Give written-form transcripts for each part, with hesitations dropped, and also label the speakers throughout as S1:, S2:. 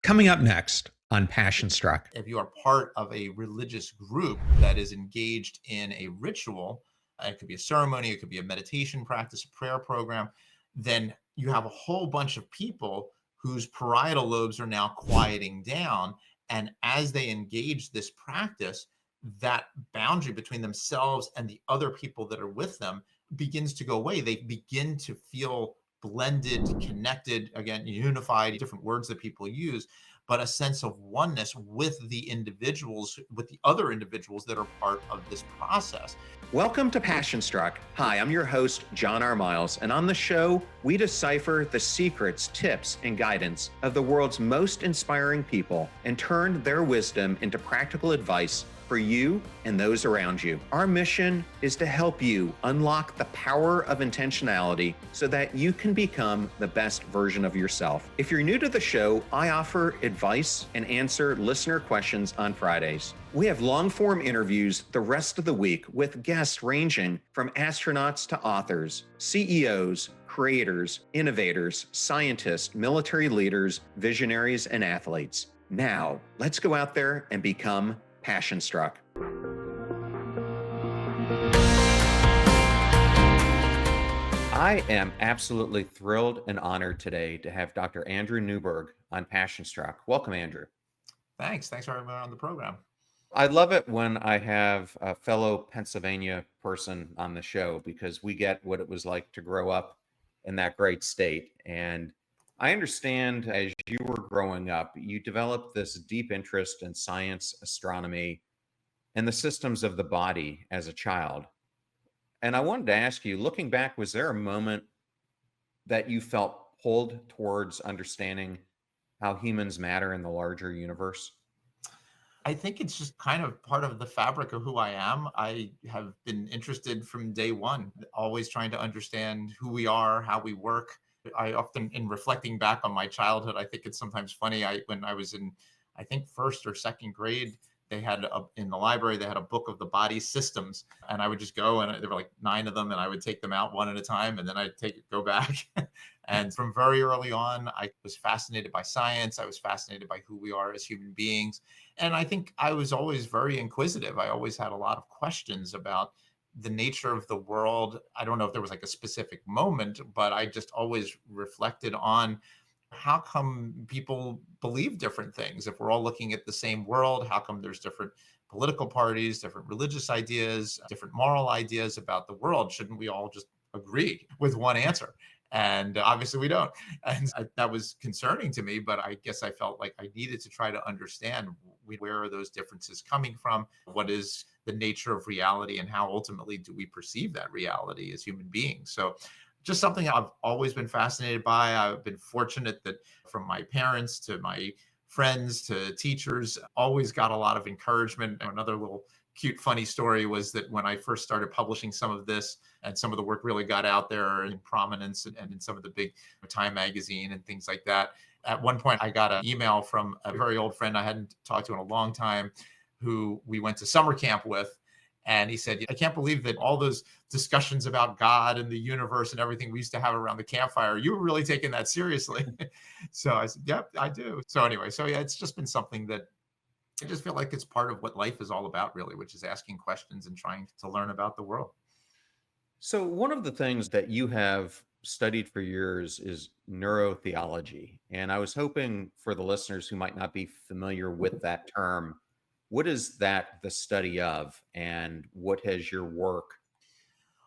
S1: Coming up next on Passion Struck.
S2: If you are part of a religious group that is engaged in a ritual, it could be a ceremony, it could be a meditation practice, a prayer program, then you have a whole bunch of people whose parietal lobes are now quieting down. And as they engage this practice, that boundary between themselves and the other people that are with them begins to go away. They begin to feel blended, connected, again, unified, different words that people use, but a sense of oneness with the individuals, with the other individuals that are part of this process.
S3: Welcome to Passion Struck. Hi, I'm your host, John R. Miles, and on the show, we decipher the secrets, tips, and guidance of the world's most inspiring people and turn their wisdom into practical advice for you and those around you. Our mission is to help you unlock the power of intentionality so that you can become the best version of yourself. If you're new to the show, I offer advice and answer listener questions on Fridays. We have long-form interviews the rest of the week with guests ranging from astronauts to authors, CEOs, creators, innovators, scientists, military leaders, visionaries, and athletes. Now, let's go out there and become Passion Struck. I am absolutely thrilled and honored today to have Dr. Andrew Newberg on Passion Struck. Welcome, Andrew.
S2: Thanks for having me on the program.
S3: I love it when I have a fellow Pennsylvania person on the show because we get what it was like to grow up in that great state. And I understand as you were growing up, you developed this deep interest in science, astronomy, and the systems of the body as a child. And I wanted to ask you, looking back, was there a moment that you felt pulled towards understanding how humans matter in the larger universe?
S2: I think it's just kind of part of the fabric of who I am. I have been interested from day one, always trying to understand who we are, how we work. I often, in reflecting back on my childhood, I think it's sometimes funny. When I was in, I think, first or second grade, they had in the library, they had a book of the body systems, and I would just go, and there were like 9 of them, and I would take them out one at a time, and then I'd go back. And from very early on, I was fascinated by science. I was fascinated by who we are as human beings. And I think I was always very inquisitive. I always had a lot of questions about the nature of the world. I don't know if there was like a specific moment, but I just always reflected on how come people believe different things? If we're all looking at the same world, how come there's different political parties, different religious ideas, different moral ideas about the world? Shouldn't we all just agree with one answer? And obviously we don't. And that was concerning to me, but I guess I felt like I needed to try to understand where are those differences coming from? What is the nature of reality, and how ultimately do we perceive that reality as human beings? So just something I've always been fascinated by. I've been fortunate that from my parents to my friends to teachers, always got a lot of encouragement. Another little cute, funny story was that when I first started publishing some of this, and some of the work really got out there in prominence and in some of the big Time magazine and things like that. At one point, I got an email from a very old friend I hadn't talked to in a long time, who we went to summer camp with. And he said, I can't believe that all those discussions about God and the universe and everything we used to have around the campfire, you were really taking that seriously. So I said, yep, I do. So anyway, yeah, it's just been something that I just feel like it's part of what life is all about, really, which is asking questions and trying to learn about the world.
S3: So one of the things that you have studied for years is neurotheology. And I was hoping for the listeners who might not be familiar with that term, what is that the study of, and what has your work?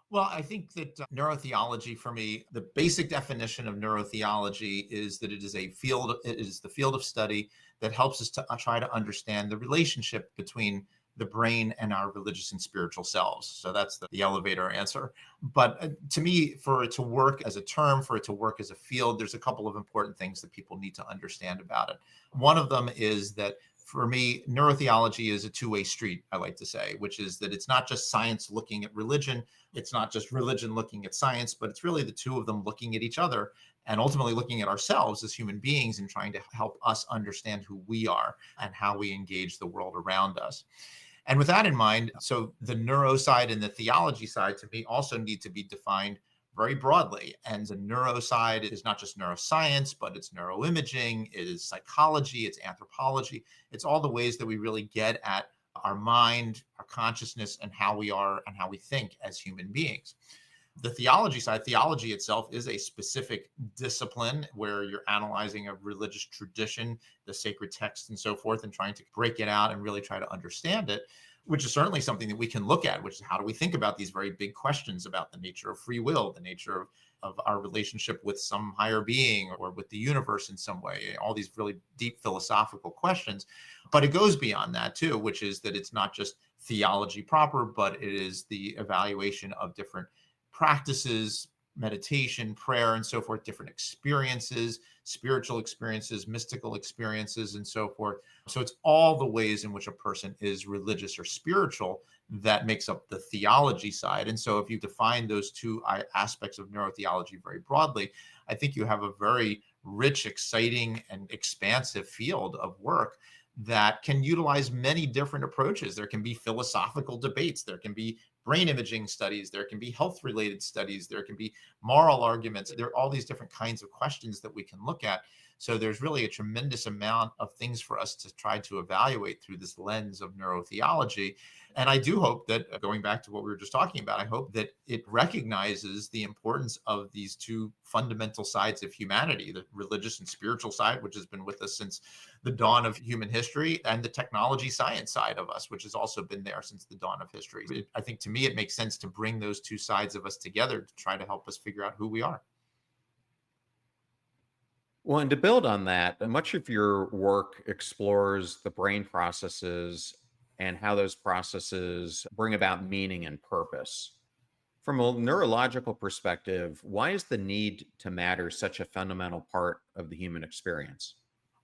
S2: Well, I think that neurotheology, for me, the basic definition of neurotheology is that it is the field of study that helps us to try to understand the relationship between the brain and our religious and spiritual selves. So that's the elevator answer. But to me, for it to work as a term, for it to work as a field, there's a couple of important things that people need to understand about it. One of them is that for me, neurotheology is a two-way street, I like to say, which is that it's not just science looking at religion. It's not just religion looking at science, but it's really the two of them looking at each other and ultimately looking at ourselves as human beings and trying to help us understand who we are and how we engage the world around us. And with that in mind, so the neuro side and the theology side to me also need to be defined very broadly. And the neuro side is not just neuroscience, but it's neuroimaging, it is psychology, it's anthropology. It's all the ways that we really get at our mind, our consciousness, and how we are and how we think as human beings. The theology side, theology itself is a specific discipline where you're analyzing a religious tradition, the sacred texts and so forth, and trying to break it out and really try to understand it, which is certainly something that we can look at, which is how do we think about these very big questions about the nature of free will, the nature of our relationship with some higher being or with the universe in some way, all these really deep philosophical questions. But it goes beyond that too, which is that it's not just theology proper, but it is the evaluation of different practices, meditation, prayer, and so forth, different experiences, spiritual experiences, mystical experiences, and so forth. So it's all the ways in which a person is religious or spiritual that makes up the theology side. And so if you define those two aspects of neurotheology very broadly, I think you have a very rich, exciting, and expansive field of work that can utilize many different approaches. There can be philosophical debates, there can be brain imaging studies, there can be health related studies, there can be moral arguments. There are all these different kinds of questions that we can look at. So there's really a tremendous amount of things for us to try to evaluate through this lens of neurotheology. And I do hope that, going back to what we were just talking about, I hope that it recognizes the importance of these two fundamental sides of humanity, the religious and spiritual side, which has been with us since the dawn of human history, and the technology science side of us, which has also been there since the dawn of history. I think to me, it makes sense to bring those two sides of us together to try to help us figure out who we are.
S3: Well, and to build on that, much of your work explores the brain processes and how those processes bring about meaning and purpose. From a neurological perspective, why is the need to matter such a fundamental part of the human experience?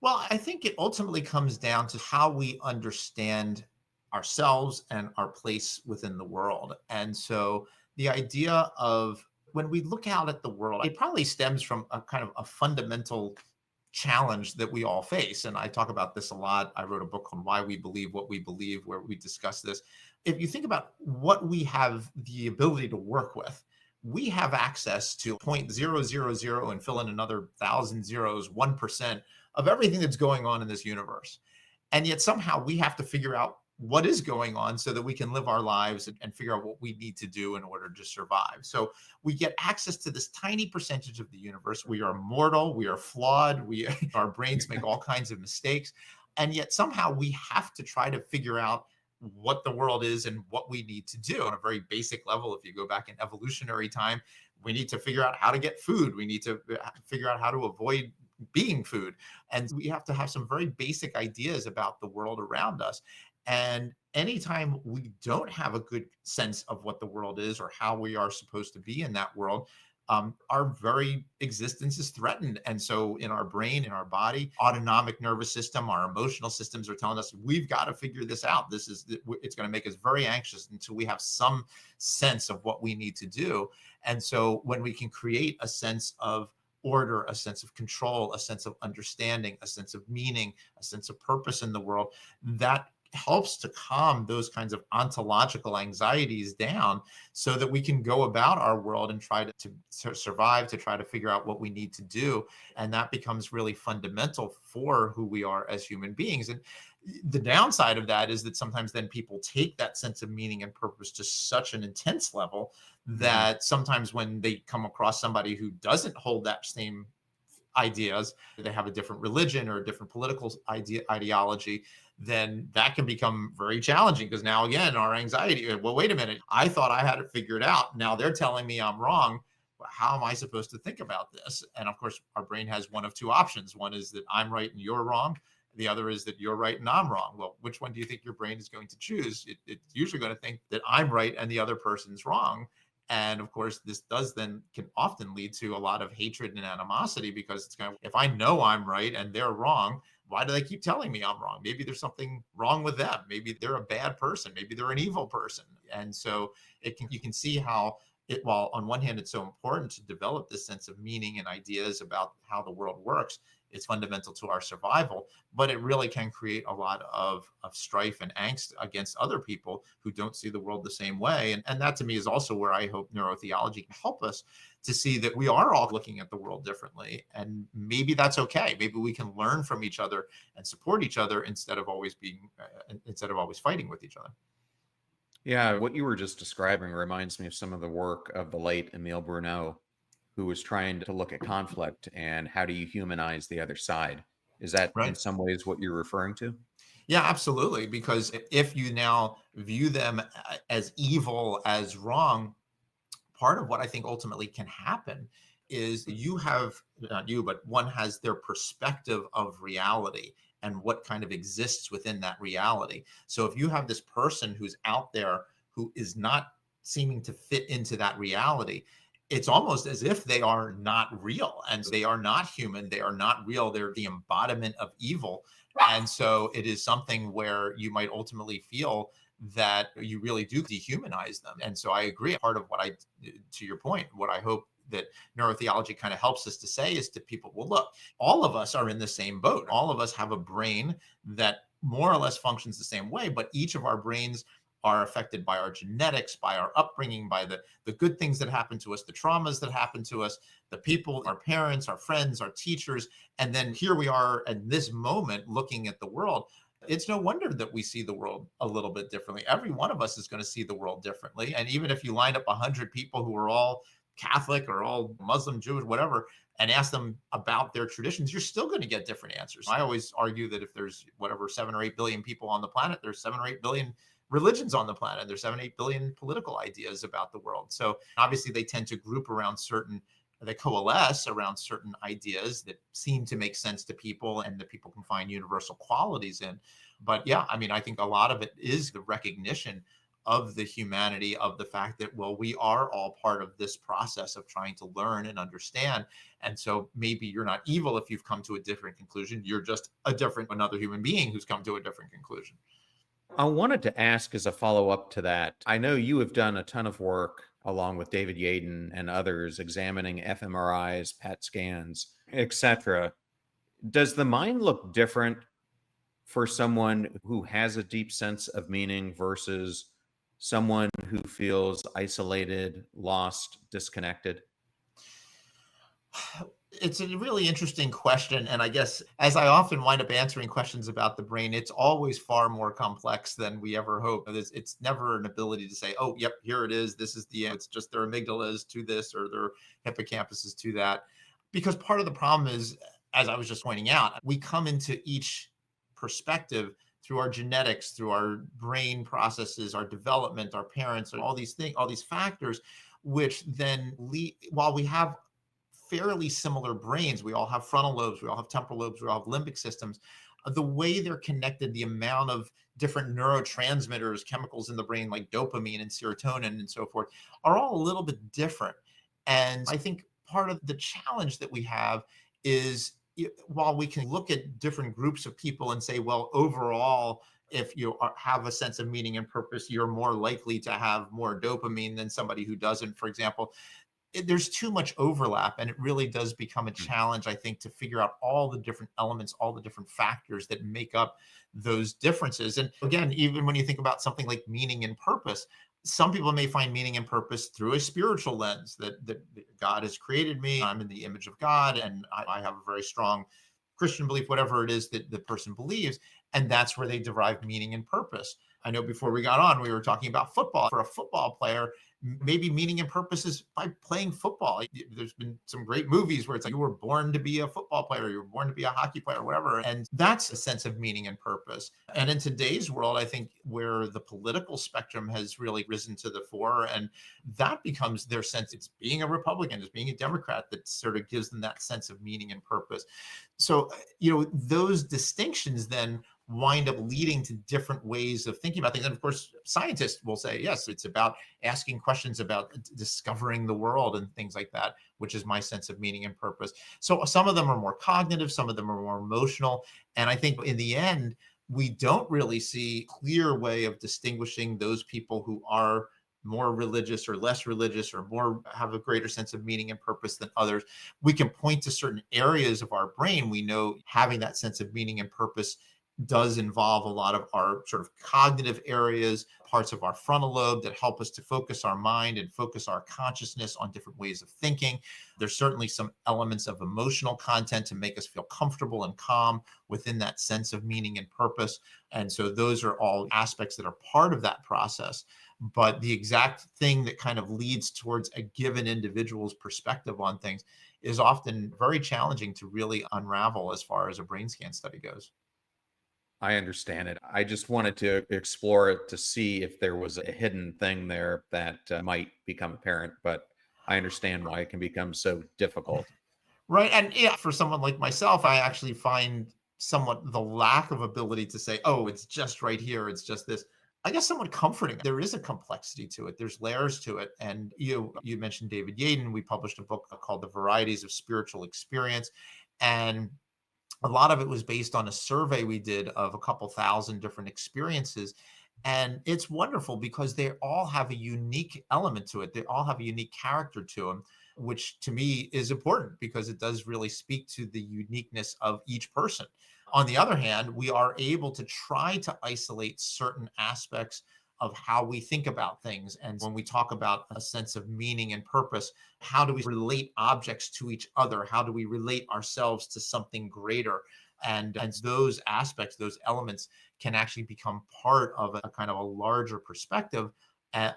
S2: Well, I think it ultimately comes down to how we understand ourselves and our place within the world. And so the idea of when we look out at the world, it probably stems from a kind of a fundamental challenge that we all face. And I talk about this a lot. I wrote a book on Why We Believe What We Believe, where we discuss this. If you think about what we have the ability to work with, we have access to 0.000 and fill in another 1,000 zeros, 1% of everything that's going on in this universe. And yet somehow we have to figure out what is going on so that we can live our lives and figure out what we need to do in order to survive. So we get access to this tiny percentage of the universe. We are mortal, we are flawed, our brains make all kinds of mistakes. And yet somehow we have to try to figure out what the world is and what we need to do on a very basic level. If you go back in evolutionary time, we need to figure out how to get food. We need to figure out how to avoid being food. And we have to have some very basic ideas about the world around us. And anytime we don't have a good sense of what the world is or how we are supposed to be in that world, our very existence is threatened. And so in our brain, in our body, autonomic nervous system, our emotional systems are telling us we've got to figure this out. It's going to make us very anxious until we have some sense of what we need to do. And so when we can create a sense of order, a sense of control, a sense of understanding, a sense of meaning, a sense of purpose in the world, that helps to calm those kinds of ontological anxieties down so that we can go about our world and try to survive, to try to figure out what we need to do. And that becomes really fundamental for who we are as human beings. And the downside of that is that sometimes then people take that sense of meaning and purpose to such an intense level that sometimes when they come across somebody who doesn't hold that same ideas, they have a different religion or a different political ideology, then that can become very challenging because now again, our anxiety, well, wait a minute, I thought I had it figured out. Now they're telling me I'm wrong. How am I supposed to think about this? And of course, our brain has one of two options. One is that I'm right and you're wrong. The other is that you're right and I'm wrong. Well, which one do you think your brain is going to choose? It's usually going to think that I'm right and the other person's wrong. And of course, this can often lead to a lot of hatred and animosity because it's kind of, if I know I'm right and they're wrong, why do they keep telling me I'm wrong? Maybe there's something wrong with them. Maybe they're a bad person. Maybe they're an evil person. And so you can see how while on one hand, it's so important to develop this sense of meaning and ideas about how the world works, It's fundamental to our survival, but it really can create a lot of strife and angst against other people who don't see the world the same way. And that to me is also where I hope neurotheology can help us to see that we are all looking at the world differently. And maybe that's okay. Maybe we can learn from each other and support each other instead of always fighting with each other.
S3: Yeah, what you were just describing reminds me of some of the work of the late Emile Bruneau, who was trying to look at conflict and how do you humanize the other side. Is that in
S2: Right.
S3: some ways what you're referring to?
S2: Yeah, absolutely. Because if you now view them as evil, as wrong, part of what I think ultimately can happen is you have, not you, but one has their perspective of reality and what kind of exists within that reality. So if you have this person who's out there who is not seeming to fit into that reality, it's almost as if they are not real and they are not human. They are not real. They're the embodiment of evil. And so it is something where you might ultimately feel that you really do dehumanize them. And so I agree. Part of what to your point, what I hope that neurotheology kind of helps us to say is to people, well, look, all of us are in the same boat. All of us have a brain that more or less functions the same way, but each of our brains are affected by our genetics, by our upbringing, by the good things that happen to us, the traumas that happen to us, the people, our parents, our friends, our teachers. And then here we are at this moment looking at the world. It's no wonder that we see the world a little bit differently. Every one of us is going to see the world differently. And even if you line up 100 people who are all Catholic or all Muslim, Jewish, whatever, and ask them about their traditions, you're still going to get different answers. I always argue that if there's whatever 7 or 8 billion people on the planet, there's 7 or 8 billion religions on the planet. There's 7, 8 billion political ideas about the world. So obviously they tend to group around they coalesce around certain ideas that seem to make sense to people and that people can find universal qualities in. But yeah, I mean, I think a lot of it is the recognition of the humanity of the fact that, well, we are all part of this process of trying to learn and understand. And so maybe you're not evil if you've come to a different conclusion. You're just another human being who's come to a different conclusion.
S3: I wanted to ask as a follow up to that. I know you have done a ton of work along with David Yaden and others examining fMRIs, PET scans, etc. Does the mind look different for someone who has a deep sense of meaning versus someone who feels isolated, lost, disconnected?
S2: It's a really interesting question. And I guess as I often wind up answering questions about the brain, it's always far more complex than we ever hope. It's never an ability to say, oh, yep, here it is. This is it's just their amygdalas to this or their hippocampuses to that. Because part of the problem is, as I was just pointing out, we come into each perspective through our genetics, through our brain processes, our development, our parents, and all these things, all these factors, which then while we have fairly similar brains. We all have frontal lobes, we all have temporal lobes, we all have limbic systems. The way they're connected, the amount of different neurotransmitters, chemicals in the brain like dopamine and serotonin and so forth, are all a little bit different. And I think part of the challenge that we have is while we can look at different groups of people and say, well, overall, if you have a sense of meaning and purpose, you're more likely to have more dopamine than somebody who doesn't, for example. There's too much overlap, and it really does become a challenge, I think, to figure out all the different elements, all the different factors that make up those differences. And again, even when you think about something like meaning and purpose, some people may find meaning and purpose through a spiritual lens that God has created me, I'm in the image of God, and I have a very strong Christian belief, whatever it is that the person believes, and that's where they derive meaning and purpose. I know before we got on, we were talking about football. For a football player, maybe meaning and purpose is by playing football. There's been some great movies where it's like you were born to be a football player, you were born to be a hockey player, whatever. And that's a sense of meaning and purpose. And in today's world, I think where the political spectrum has really risen to the fore, and that becomes their sense, it's being a Republican, it's being a Democrat that sort of gives them that sense of meaning and purpose. So, those distinctions then wind up leading to different ways of thinking about things. And of course, scientists will say, yes, it's about asking questions about discovering the world and things like that, which is my sense of meaning and purpose. So some of them are more cognitive, some of them are more emotional. And I think in the end, we don't really see a clear way of distinguishing those people who are more religious or less religious, or more have a greater sense of meaning and purpose than others. We can point to certain areas of our brain. We know having that sense of meaning and purpose does involve a lot of our sort of cognitive areas, parts of our frontal lobe that help us to focus our mind and focus our consciousness on different ways of thinking. There's certainly some elements of emotional content to make us feel comfortable and calm within that sense of meaning and purpose. And so those are all aspects that are part of that process. But the exact thing that kind of leads towards a given individual's perspective on things is often very challenging to really unravel as far as a brain scan study goes.
S1: I understand it. I just wanted to explore it to see if there was a hidden thing there that might become apparent, but I understand why it can become so difficult.
S2: Right. And yeah, for someone like myself, I actually find somewhat the lack of ability to say, oh, it's just right here, it's just this. I guess somewhat comforting. There is a complexity to it. There's layers to it. And you mentioned David Yaden. We published a book called The Varieties of Spiritual Experience. And a lot of it was based on a survey we did of a couple thousand different experiences. And it's wonderful because they all have a unique element to it. They all have a unique character to them, which to me is important because it does really speak to the uniqueness of each person. On the other hand, we are able to try to isolate certain aspects of how we think about things. And when we talk about a sense of meaning and purpose, how do we relate objects to each other? How do we relate ourselves to something greater? And those aspects, those elements can actually become part of a kind of a larger perspective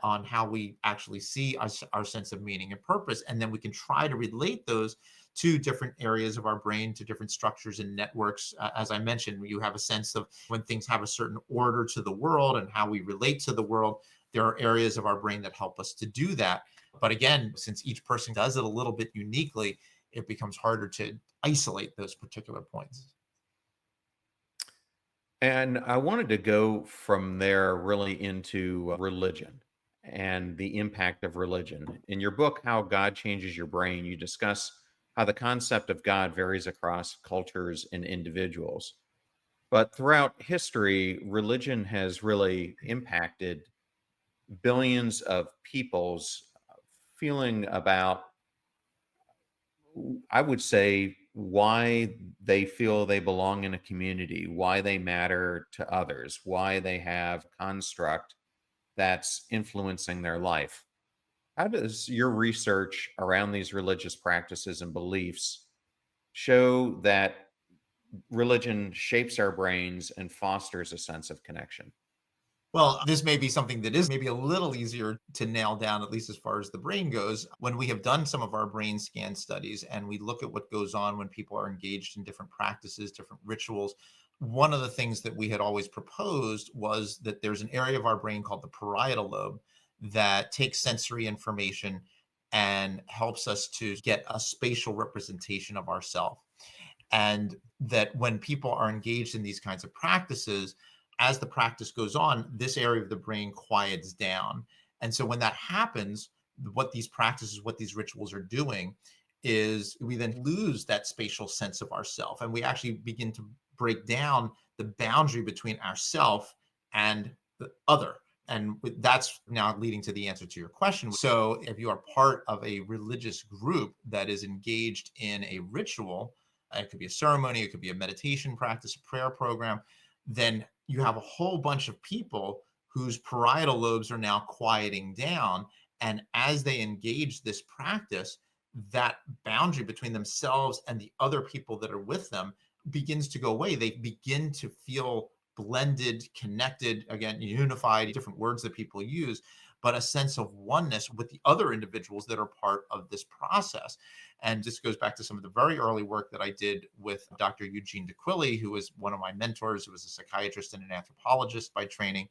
S2: on how we actually see our sense of meaning and purpose. And then we can try to relate those to different areas of our brain, to different structures and networks. As I mentioned, you have a sense of when things have a certain order to the world and how we relate to the world. There are areas of our brain that help us to do that. But again, since each person does it a little bit uniquely, it becomes harder to isolate those particular points.
S1: And I wanted to go from there really into religion and the impact of religion. In your book, How God Changes Your Brain, you discuss how the concept of God varies across cultures and individuals. But throughout history, religion has really impacted billions of people's feeling about, I would say, why they feel they belong in a community, why they matter to others, why they have construct that's influencing their life. How does your research around these religious practices and beliefs show that religion shapes our brains and fosters a sense of connection?
S2: Well, this may be something that is maybe a little easier to nail down, at least as far as the brain goes. When we have done some of our brain scan studies and we look at what goes on when people are engaged in different practices, different rituals, one of the things that we had always proposed was that there's an area of our brain called the parietal lobe that takes sensory information and helps us to get a spatial representation of ourself. And that when people are engaged in these kinds of practices, as the practice goes on, this area of the brain quiets down. And so when that happens, what these practices, what these rituals are doing is we then lose that spatial sense of ourself. And we actually begin to break down the boundary between ourself and the other. And that's now leading to the answer to your question. So if you are part of a religious group that is engaged in a ritual, it could be a ceremony, it could be a meditation practice, a prayer program, then you have a whole bunch of people whose parietal lobes are now quieting down. And as they engage this practice, that boundary between themselves and the other people that are with them begins to go away. They begin to feel blended, connected, again, unified, different words that people use, but a sense of oneness with the other individuals that are part of this process. And this goes back to some of the very early work that I did with Dr. Eugene DeQuilly, who was one of my mentors, who was a psychiatrist and an anthropologist by training.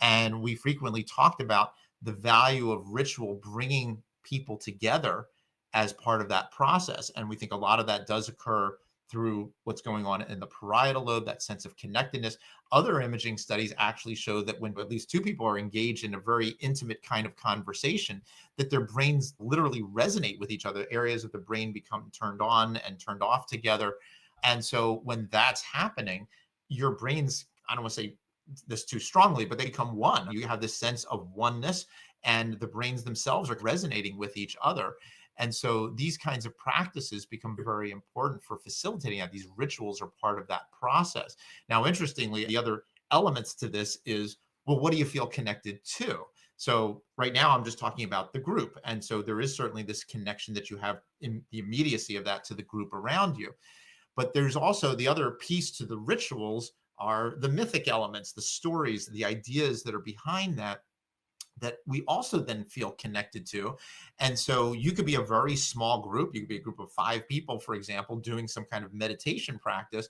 S2: And we frequently talked about the value of ritual bringing people together as part of that process. And we think a lot of that does occur through what's going on in the parietal lobe, that sense of connectedness. Other imaging studies actually show that when at least two people are engaged in a very intimate kind of conversation, that their brains literally resonate with each other. Areas of the brain become turned on and turned off together. And so when that's happening, your brains, I don't want to say this too strongly, but they become one. You have this sense of oneness, and the brains themselves are resonating with each other. And so these kinds of practices become very important for facilitating that. These rituals are part of that process. Now, interestingly, the other elements to this is, well, what do you feel connected to? So right now I'm just talking about the group. And so there is certainly this connection that you have in the immediacy of that to the group around you. But there's also the other piece to the rituals are the mythic elements, the stories, the ideas that are behind that we also then feel connected to. And so you could be a very small group. You could be a group of 5 people, for example, doing some kind of meditation practice.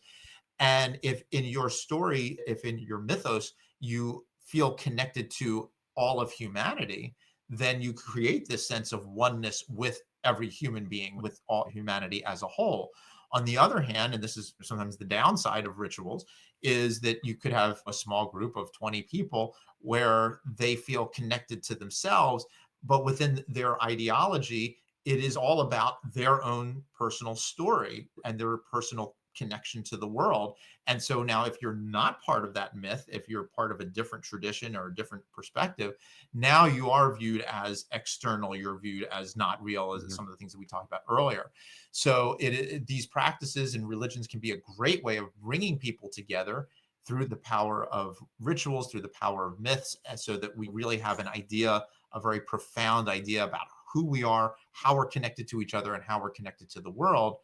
S2: And if in your story, if in your mythos, you feel connected to all of humanity, then you create this sense of oneness with every human being, with all humanity as a whole. On the other hand, and this is sometimes the downside of rituals, is that you could have a small group of 20 people where they feel connected to themselves, but within their ideology, it is all about their own personal story and their personal connection to the world. And so now, if you're not part of that myth, if you're part of a different tradition or a different perspective, now you are viewed as external, you're viewed as not real, as some of the things that we talked about earlier. So these practices and religions can be a great way of bringing people together through the power of rituals, through the power of myths, and so that we really have an idea, a very profound idea about who we are, how we're connected to each other, and how we're connected to the world.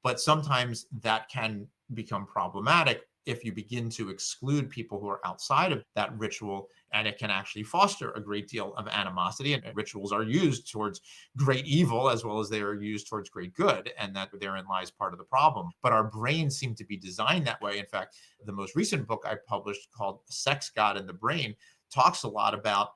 S2: But sometimes that can become problematic if you begin to exclude people who are outside of that ritual, and it can actually foster a great deal of animosity. And rituals are used towards great evil as well as they are used towards great good, and that therein lies part of the problem. But our brains seem to be designed that way. In fact, the most recent book I published, called Sex, God, and the Brain, talks a lot about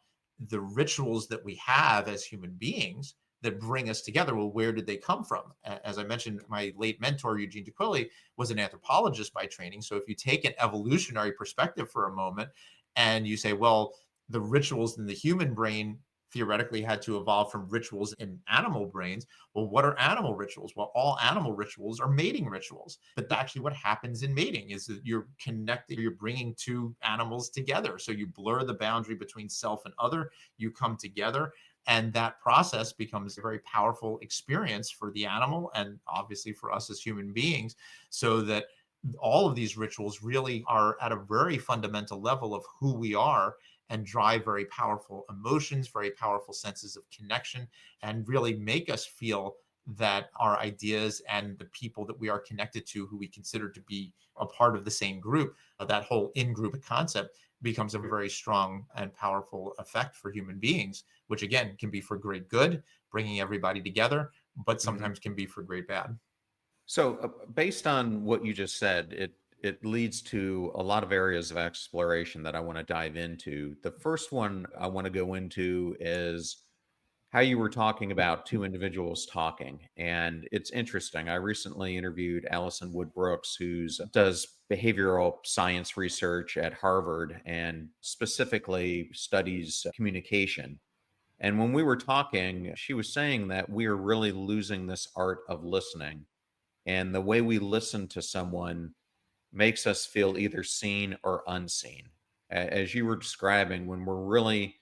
S2: the rituals that we have as human beings that bring us together. Well, where did they come from? As I mentioned, my late mentor, Eugene DeQuilly, was an anthropologist by training. So if you take an evolutionary perspective for a moment and you say, well, the rituals in the human brain theoretically had to evolve from rituals in animal brains. Well, what are animal rituals? Well, all animal rituals are mating rituals. But actually what happens in mating is that you're connecting, you're bringing 2 animals together. So you blur the boundary between self and other, you come together. And that process becomes a very powerful experience for the animal and obviously for us as human beings, so that all of these rituals really are at a very fundamental level of who we are and drive very powerful emotions, very powerful senses of connection, and really make us feel that our ideas and the people that we are connected to, who we consider to be a part of the same group, that whole in-group concept becomes a very strong and powerful effect for human beings, which again can be for great good, bringing everybody together, but sometimes can be for great bad.
S1: So, based on what you just said, it leads to a lot of areas of exploration that I want to dive into. The first one I want to go into is how you were talking about 2 individuals talking, and it's interesting. I recently interviewed Alison Wood Brooks, who does behavioral science research at Harvard and specifically studies communication. And when we were talking, she was saying that we are really losing this art of listening, and the way we listen to someone makes us feel either seen or unseen. As you were describing, when we're really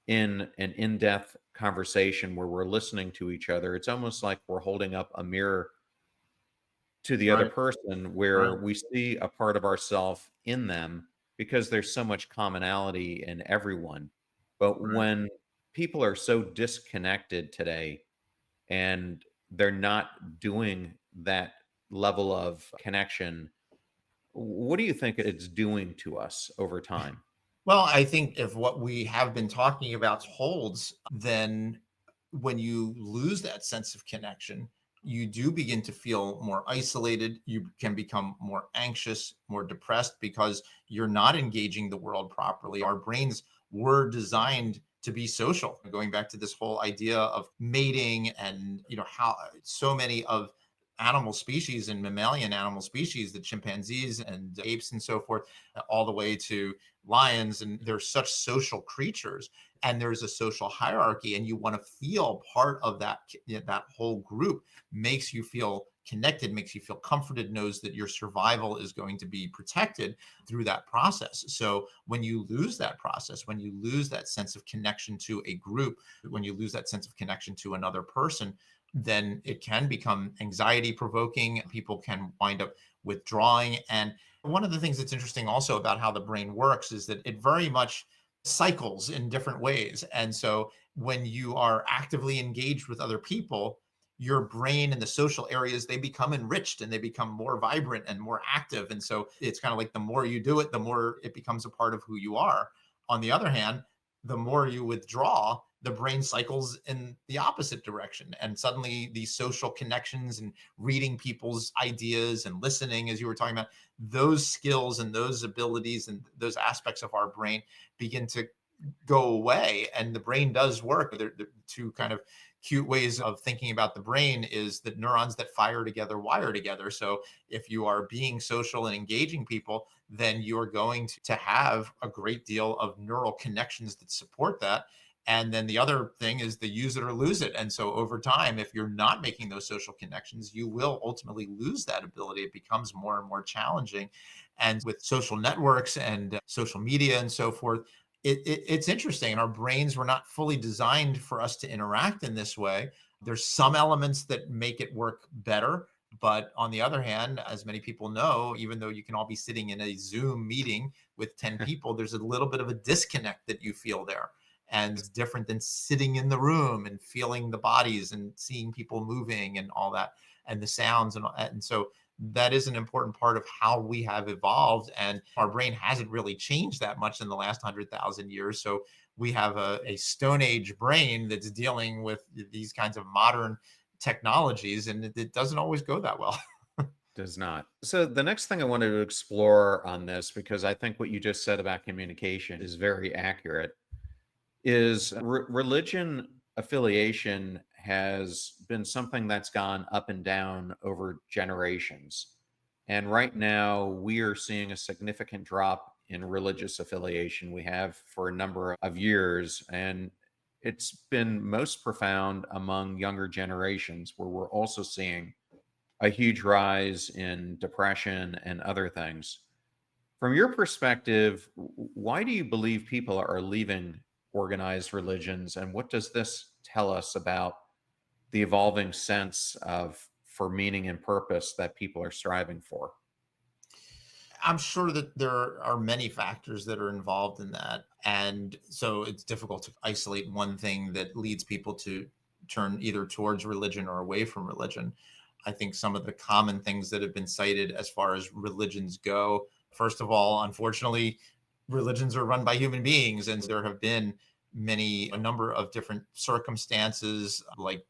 S1: in an in-depth conversation where we're listening to each other, it's almost like we're holding up a mirror to the other
S2: Right.
S1: person, where
S2: Right.
S1: we see a part of ourselves in them because there's so much commonality in everyone. But
S2: Right.
S1: when people are so disconnected today and they're not doing that level of connection, what do you think it's doing to us over time?
S2: Well, I think if what we have been talking about holds, then when you lose that sense of connection, you do begin to feel more isolated. You can become more anxious, more depressed, because you're not engaging the world properly. Our brains were designed to be social. Going back to this whole idea of mating, and how so many of animal species and mammalian animal species, the chimpanzees and apes and so forth, all the way to lions, and they're such social creatures, and there's a social hierarchy, and you want to feel part of that whole group makes you feel connected, makes you feel comforted, knows that your survival is going to be protected through that process. So when you lose that process, when you lose that sense of connection to a group, when you lose that sense of connection to another person, then it can become anxiety provoking. People can wind up withdrawing. And one of the things that's interesting also about how the brain works is that it very much cycles in different ways. And so when you are actively engaged with other people, your brain and the social areas, they become enriched and they become more vibrant and more active. And so it's kind of like the more you do it, the more it becomes a part of who you are. On the other hand, the more you withdraw, the brain cycles in the opposite direction. And suddenly these social connections and reading people's ideas and listening, as you were talking about, those skills and those abilities and those aspects of our brain begin to go away. And the brain does work. The two kind of cute ways of thinking about the brain is that neurons that fire together wire together. So if you are being social and engaging people, then you're going to have a great deal of neural connections that support that. And then the other thing is the use it or lose it. And so over time, if you're not making those social connections, you will ultimately lose that ability. It becomes more and more challenging. And with social networks and social media and so forth, it's interesting. And our brains were not fully designed for us to interact in this way. There's some elements that make it work better. But on the other hand, as many people know, even though you can all be sitting in a Zoom meeting with 10 people, there's a little bit of a disconnect that you feel there. And it's different than sitting in the room and feeling the bodies and seeing people moving and all that and the sounds. And so that is an important part of how we have evolved. And our brain hasn't really changed that much in the last 100,000 years. So we have a Stone Age brain that's dealing with these kinds of modern technologies, and it doesn't always go that well.
S1: Does not. So the next thing I wanted to explore on this, because I think what you just said about communication is very accurate, is religion affiliation has been something that's gone up and down over generations. And right now, we are seeing a significant drop in religious affiliation. We have for a number of years. And it's been most profound among younger generations, where we're also seeing a huge rise in depression and other things. From your perspective, why do you believe people are leaving organized religions, and what does this tell us about the evolving sense of for meaning and purpose that people are striving for?
S2: I'm sure that there are many factors that are involved in that. And so it's difficult to isolate one thing that leads people to turn either towards religion or away from religion. I think some of the common things that have been cited as far as religions go, first of all, unfortunately, religions are run by human beings. And there have been a number of different circumstances, like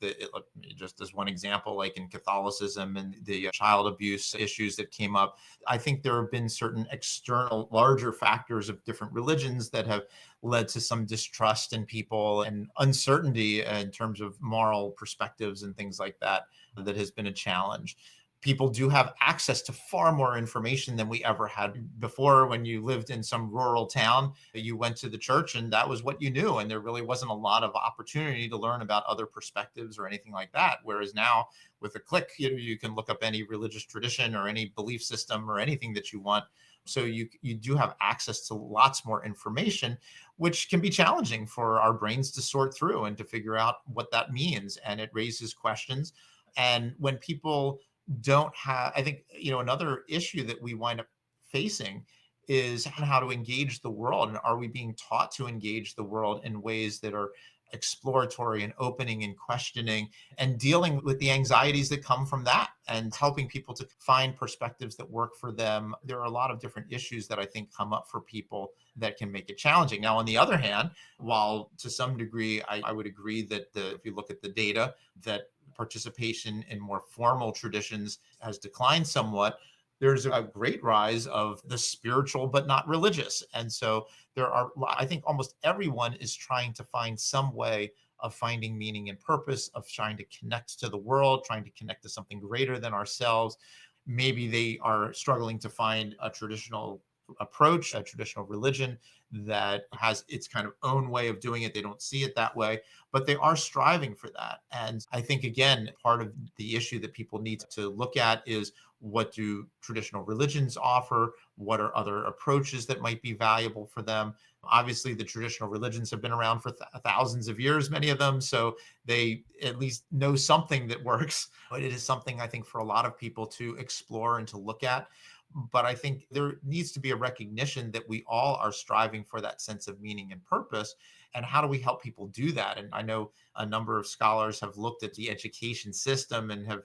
S2: just as one example, like in Catholicism and the child abuse issues that came up. I think there have been certain external larger factors of different religions that have led to some distrust in people and uncertainty in terms of moral perspectives and things like that, that has been a challenge. People do have access to far more information than we ever had before. When you lived in some rural town, you went to the church and that was what you knew. And there really wasn't a lot of opportunity to learn about other perspectives or anything like that. Whereas now with a click, you can look up any religious tradition or any belief system or anything that you want. So you do have access to lots more information, which can be challenging for our brains to sort through and to figure out what that means. And it raises questions. And when people don't have, I think, another issue that we wind up facing is how to engage the world. And are we being taught to engage the world in ways that are exploratory and opening and questioning and dealing with the anxieties that come from that and helping people to find perspectives that work for them? There are a lot of different issues that I think come up for people that can make it challenging. Now, on the other hand, while to some degree, I would agree that if you look at the data, that participation in more formal traditions has declined somewhat, there's a great rise of the spiritual but not religious. And so I think almost everyone is trying to find some way of finding meaning and purpose, of trying to connect to the world, trying to connect to something greater than ourselves. Maybe they are struggling to find a traditional approach, a traditional religion that has its kind of own way of doing it. They don't see it that way, but they are striving for that. And I think, again, part of the issue that people need to look at is, what do traditional religions offer? What are other approaches that might be valuable for them? Obviously, the traditional religions have been around for thousands of years, many of them. So they at least know something that works. But it is something, I think, for a lot of people to explore and to look at. But I think there needs to be a recognition that we all are striving for that sense of meaning and purpose. And how do we help people do that? And I know a number of scholars have looked at the education system and have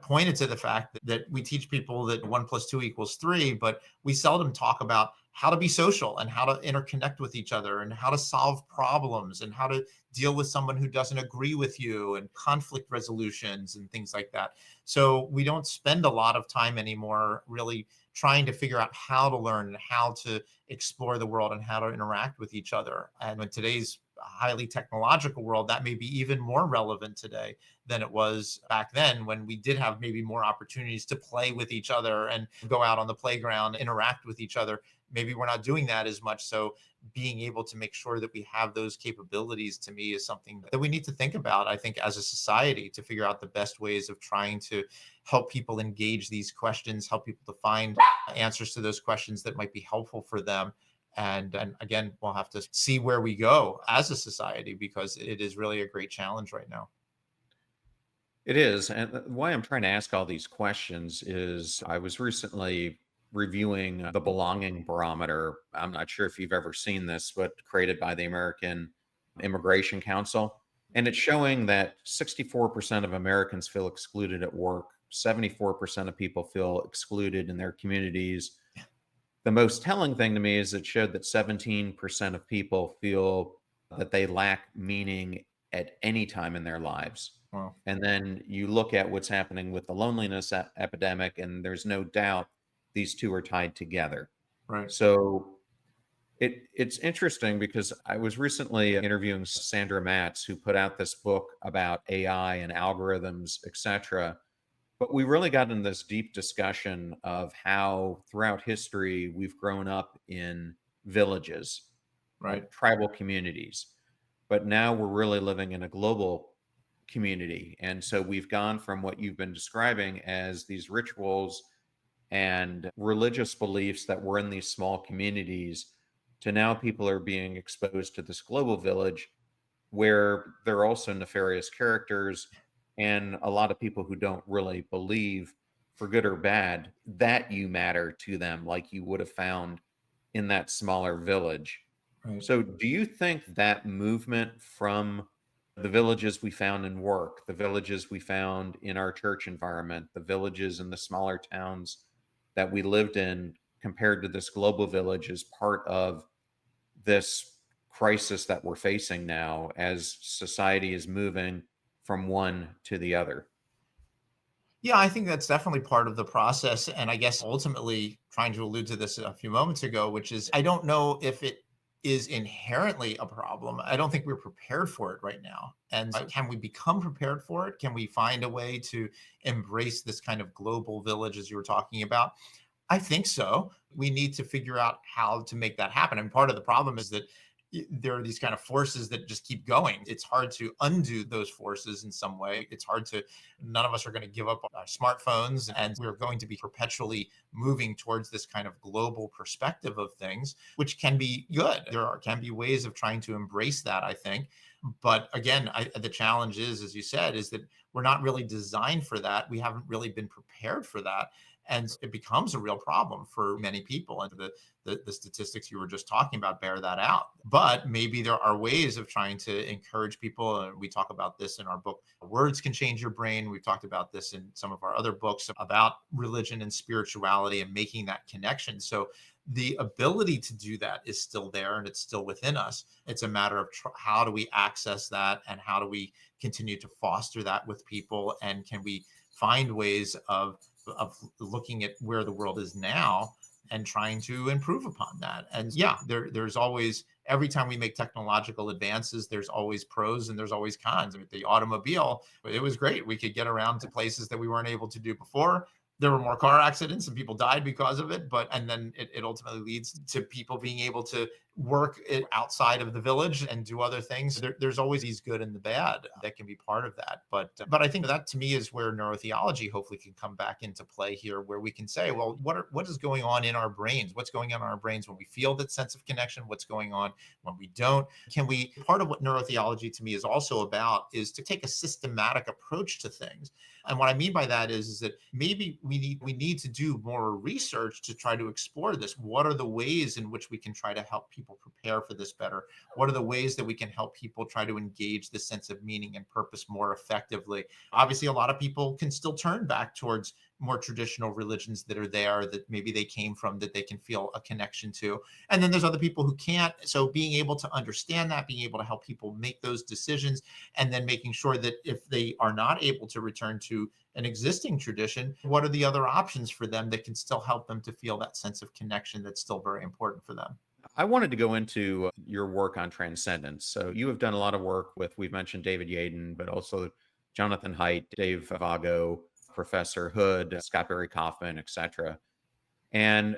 S2: pointed to the fact that we teach people that 1 + 2 = 3, but we seldom talk about how to be social and how to interconnect with each other and how to solve problems and how to deal with someone who doesn't agree with you, and conflict resolutions and things like that. So we don't spend a lot of time anymore really trying to figure out how to learn and how to explore the world and how to interact with each other. And in today's highly technological world, that may be even more relevant today than it was back then, when we did have maybe more opportunities to play with each other and go out on the playground, interact with each other. Maybe we're not doing that as much. So being able to make sure that we have those capabilities, to me, is something that we need to think about, I think, as a society, to figure out the best ways of trying to help people engage these questions, help people to find answers to those questions that might be helpful for them. And again, we'll have to see where we go as a society, because it is really a great challenge right now.
S1: It is. And why I'm trying to ask all these questions is, I was recently reviewing the belonging barometer. I'm not sure if you've ever seen this, but created by the American Immigration Council. And it's showing that 64% of Americans feel excluded at work, 74% of people feel excluded in their communities. The most telling thing to me is it showed that 17% of people feel that they lack meaning at any time in their lives.
S2: Well,
S1: And then you look at what's happening with the loneliness epidemic, and there's no doubt these two are tied together.
S2: right.
S1: So it's interesting, because I was recently interviewing Sandra Matz, who put out this book about AI and algorithms, etc. But we really got into this deep discussion of how throughout history we've grown up in villages,
S2: Right.
S1: tribal communities. But now we're really living in a global community. And so we've gone from what you've been describing as these rituals and religious beliefs that were in these small communities, to now people are being exposed to this global village, where there are also nefarious characters and a lot of people who don't really believe, for good or bad, that you matter to them like you would have found in that smaller village.
S2: Right.
S1: So, do you think that movement from the villages we found in work, the villages we found in our church environment, the villages in the smaller towns that we lived in, compared to this global village, is part of this crisis that we're facing now as society is moving from one to the other?
S2: Yeah, I think that's definitely part of the process. And I guess ultimately, trying to allude to this a few moments ago, which is, I don't know if it is inherently a problem. I don't think we're prepared for it right now. And can we become prepared for it? Can we find a way to embrace this kind of global village, as you were talking about? I think so. We need to figure out how to make that happen. And part of the problem is that there are these kind of forces that just keep going. It's hard to undo those forces in some way. It's hard to, none of us are going to give up our smartphones, and we're going to be perpetually moving towards this kind of global perspective of things, which can be good. Can be ways of trying to embrace that, I think. But again, the challenge is, as you said, is that we're not really designed for that. We haven't really been prepared for that. And it becomes a real problem for many people. And the statistics you were just talking about bear that out. But maybe there are ways of trying to encourage people. And we talk about this in our book, Words Can Change Your Brain. We've talked about this in some of our other books about religion and spirituality and making that connection. So the ability to do that is still there, and it's still within us. It's a matter of how do we access that, and how do we continue to foster that with people, and can we find ways of looking at where the world is now and trying to improve upon that. And yeah, there's always, every time we make technological advances, there's always pros and there's always cons. I mean, the automobile, it was great. We could get around to places that we weren't able to do before. there were more car accidents and people died because of it, and then it ultimately leads to people being able to work outside of the village and do other things. There's always these good and the bad that can be part of that. But I think that to me is where neurotheology hopefully can come back into play here, where we can say, well, what is going on in our brains? What's going on in our brains when we feel that sense of connection? What's going on when we don't? Can we, part of what neurotheology to me is also about is to take a systematic approach to things. And what I mean by that is that maybe we need to do more research to try to explore this. What are the ways in which we can try to help people prepare for this better? What are the ways that we can help people try to engage this sense of meaning and purpose more effectively? Obviously, a lot of people can still turn back towards more traditional religions that are there, that maybe they came from, that they can feel a connection to. And then there's other people who can't. So being able to understand that, being able to help people make those decisions, and then making sure that if they are not able to return to an existing tradition, what are the other options for them that can still help them to feel that sense of connection that's still very important for them?
S1: I wanted to go into your work on transcendence. So you have done a lot of work with, we've mentioned David Yaden, but also Jonathan Haidt, Dave Vago, Professor Hood, Scott Barry Kaufman, etc. And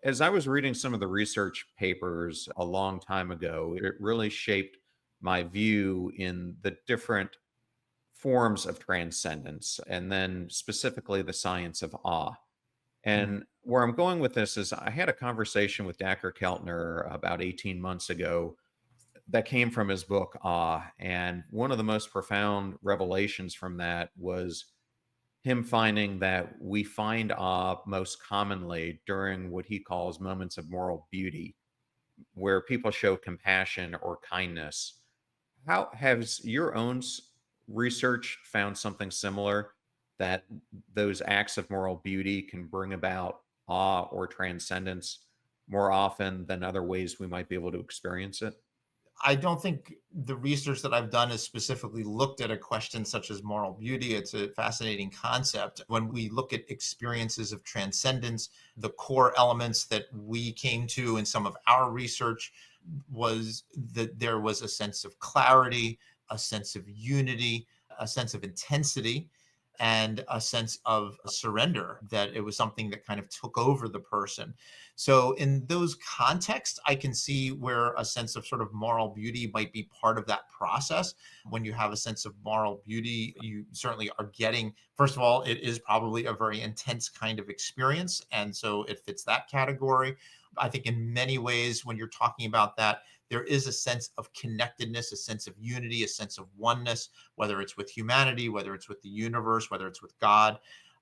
S1: as I was reading some of the research papers a long time ago, it really shaped my view in the different forms of transcendence, and then specifically the science of awe.
S2: Mm.
S1: And where I'm going with this is I had a conversation with Dacher Keltner about 18 months ago that came from his book, Awe. And one of the most profound revelations from that was him finding that we find awe most commonly during what he calls moments of moral beauty, where people show compassion or kindness. How has your own research found something similar, that those acts of moral beauty can bring about awe or transcendence more often than other ways we might be able to experience it?
S2: I don't think the research that I've done has specifically looked at a question such as moral beauty. It's a fascinating concept. When we look at experiences of transcendence, the core elements that we came to in some of our research was that there was a sense of clarity, a sense of unity, a sense of intensity, and a sense of surrender, that it was something that kind of took over the person. So in those contexts, I can see where a sense of sort of moral beauty might be part of that process. When you have a sense of moral beauty, you certainly are getting, first of all, it is probably a very intense kind of experience. And so it fits that category. I think in many ways, when you're talking about that, there is a sense of connectedness, a sense of unity, a sense of oneness, whether it's with humanity, whether it's with the universe, whether it's with God.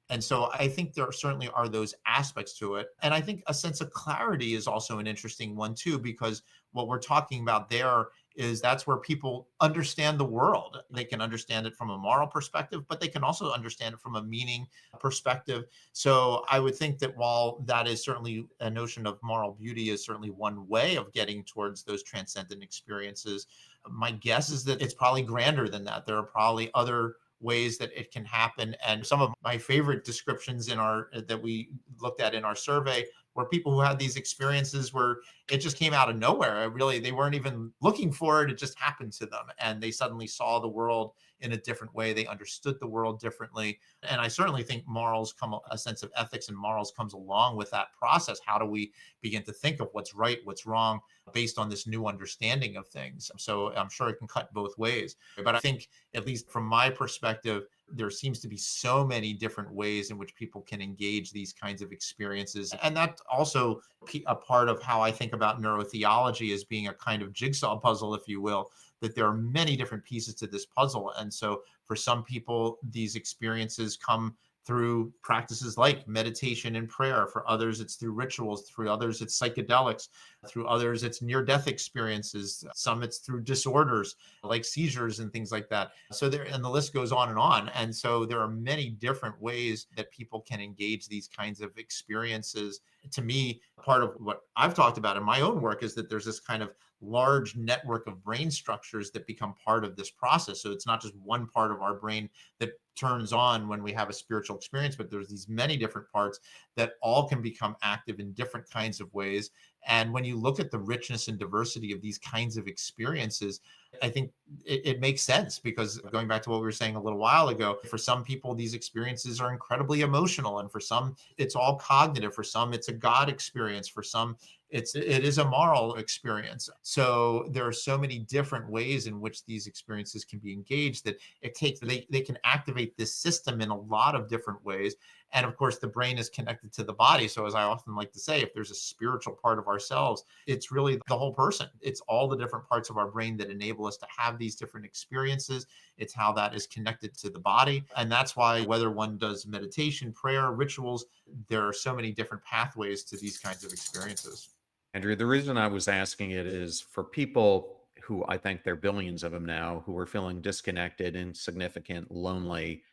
S2: And so I think there certainly are those aspects to it. And I think a sense of clarity is also an interesting one too, because what we're talking about there is that's where people understand the world. They can understand it from a moral perspective, but they can also understand it from a meaning perspective. So I would think that while that is certainly a notion of moral beauty is certainly one way of getting towards those transcendent experiences, my guess is that it's probably grander than that. There are probably other ways that it can happen. And some of my favorite descriptions in our that we looked at in our survey were people who had these experiences where it just came out of nowhere. Really, they weren't even looking for it. It just happened to them. And they suddenly saw the world in a different way. They understood the world differently. And I certainly think morals come, a sense of ethics and morals comes along with that process. How do we begin to think of what's right, what's wrong, based on this new understanding of things? So I'm sure it can cut both ways. But I think, at least from my perspective, there seems to be so many different ways in which people can engage these kinds of experiences. And that's also a part of how I think about neurotheology as being a kind of jigsaw puzzle, if you will, that there are many different pieces to this puzzle. And so for some people, these experiences come through practices like meditation and prayer. For others, it's through rituals. Through others, it's psychedelics. Through others, it's near-death experiences. Some it's through disorders like seizures and things like that. So there, and the list goes on and on. And so there are many different ways that people can engage these kinds of experiences. To me, part of what I've talked about in my own work is that there's this kind of large network of brain structures that become part of this process. So it's not just one part of our brain that turns on when we have a spiritual experience, but there's these many different parts that all can become active in different kinds of ways. And when you look at the richness and diversity of these kinds of experiences, I think it makes sense, because going back to what we were saying a little while ago, for some people, these experiences are incredibly emotional. And for some, it's all cognitive. For some, it's a God experience. For some, it is a moral experience. So there are so many different ways in which these experiences can be engaged that they can activate this system in a lot of different ways. And of course, the brain is connected to the body. So, as I often like to say, if there's a spiritual part of ourselves, it's really the whole person. It's all the different parts of our brain that enable us to have these different experiences. It's how that is connected to the body. And that's why, whether one does meditation, prayer, rituals, there are so many different pathways to these kinds of experiences.
S1: Andrew, the reason I was asking it is for people who, I think there are billions of them now, who are feeling disconnected, insignificant, lonely.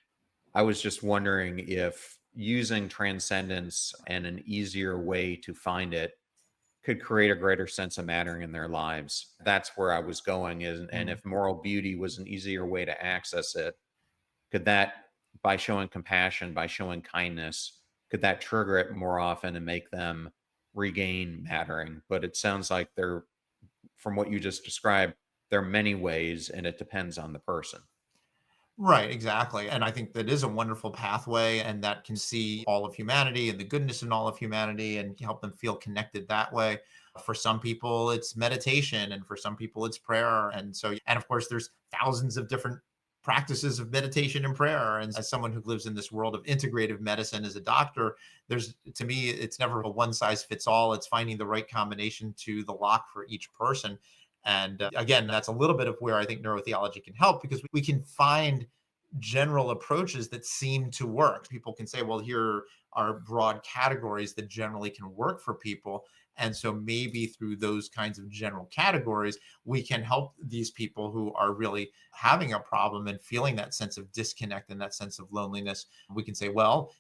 S1: I was just wondering if using transcendence and an easier way to find it could create a greater sense of mattering in their lives. That's where I was going is, and
S2: Mm.
S1: if moral beauty was an easier way to access it, could that, by showing compassion, by showing kindness, could that trigger it more often and make them regain mattering? But it sounds like there, from what you just described, there are many ways and it depends on the person.
S2: Right, exactly. And I think that is a wonderful pathway, and that can see all of humanity and the goodness in all of humanity and help them feel connected that way. For some people, it's meditation, and for some people, it's prayer. And so, and of course, there's thousands of different practices of meditation and prayer. And as someone who lives in this world of integrative medicine as a doctor, to me, it's never a one size fits all. It's finding the right combination to the lock for each person. And again, that's a little bit of where I think neurotheology can help, because we can find general approaches that seem to work. People can say, well, here are broad categories that generally can work for people. And so maybe through those kinds of general categories, we can help these people who are really having a problem and feeling that sense of disconnect and that sense of loneliness. We can say, well,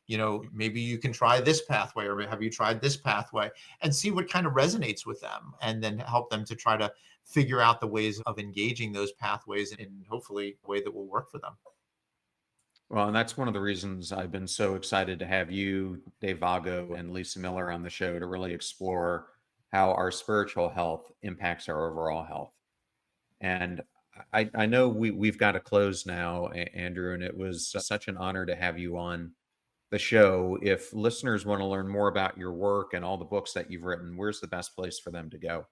S2: maybe you can try this pathway, or have you tried this pathway, and see what kind of resonates with them, and then help them to try to figure out the ways of engaging those pathways in hopefully a way that will work for them.
S1: Well, and that's one of the reasons I've been so excited to have you, Dave Vago, and Lisa Miller on the show to really explore how our spiritual health impacts our overall health. And I know we've got to close now, Andrew, and it was such an honor to have you on the show. If listeners want to learn more about your work and all the books that you've written, where's the best place for them to go?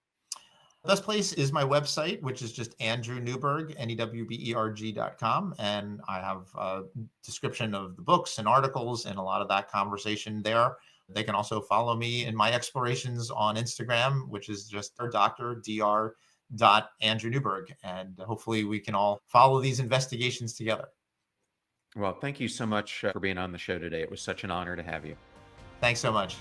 S2: Best place is my website, which is just Andrew Newberg, Newberg.com. And I have a description of the books and articles and a lot of that conversation there. They can also follow me in my explorations on Instagram, which is just Dr. Andrew Newberg. And hopefully we can all follow these investigations together.
S1: Well, thank you so much for being on the show today. It was such an honor to have you.
S2: Thanks so much.